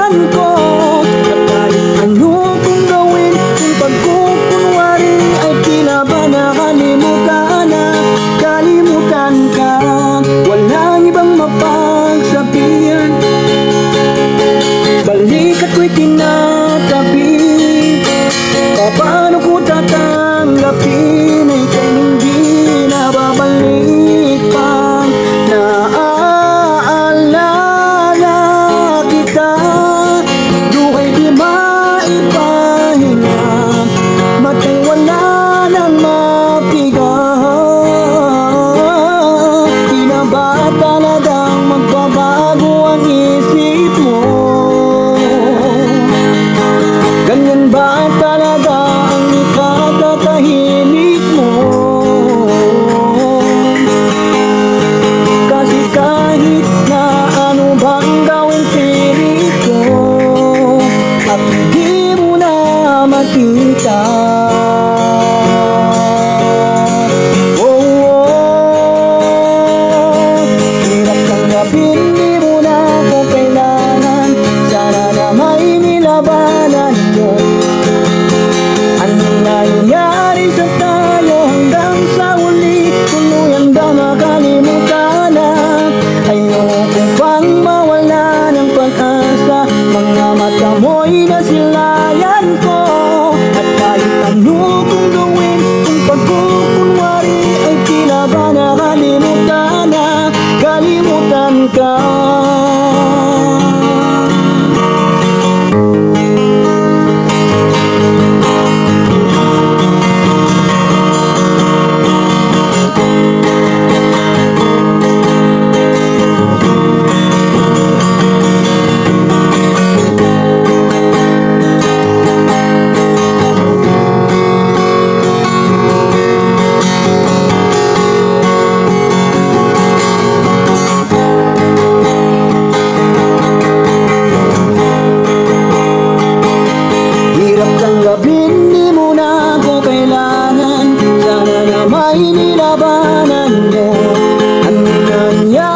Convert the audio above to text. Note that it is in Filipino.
nasilayan ko. At kahit ano kung gawin, kung pagkukunwari ay tila ba nakalimutan na, kalimutan ka. Walang ibang mapagsabihan, balik at ko'y tinatabi. Paano ko tatanggapin ay kay hindi na babalik pa? Naaalala kita, luhay di maipahinga, matay wala nang mapiga. Di na ba talagang magbabago ang isip mo? Ganyan ba talaga ang ikatatahimik mo? Kasi kahit na ano bang gawin pilit ko, at hindi mo na makita. Hirap tanggapin, di mo na ako kailangan. Sana na may nilabanan mo. Anong nangyari sa tayo hanggang sa huli, tuluyan ba makalimutan na? Ayoko pang mawala ng pag-asa, mga mata mo'y nasilayan ko. At kahit ano kung gawin, kung pagkukunwari ay tila ba nakalimutan na, kalimutan ka. Hirap tanggapin, di mo na ako kailangan. Sana na may nilabanan mo. Ano nangyari?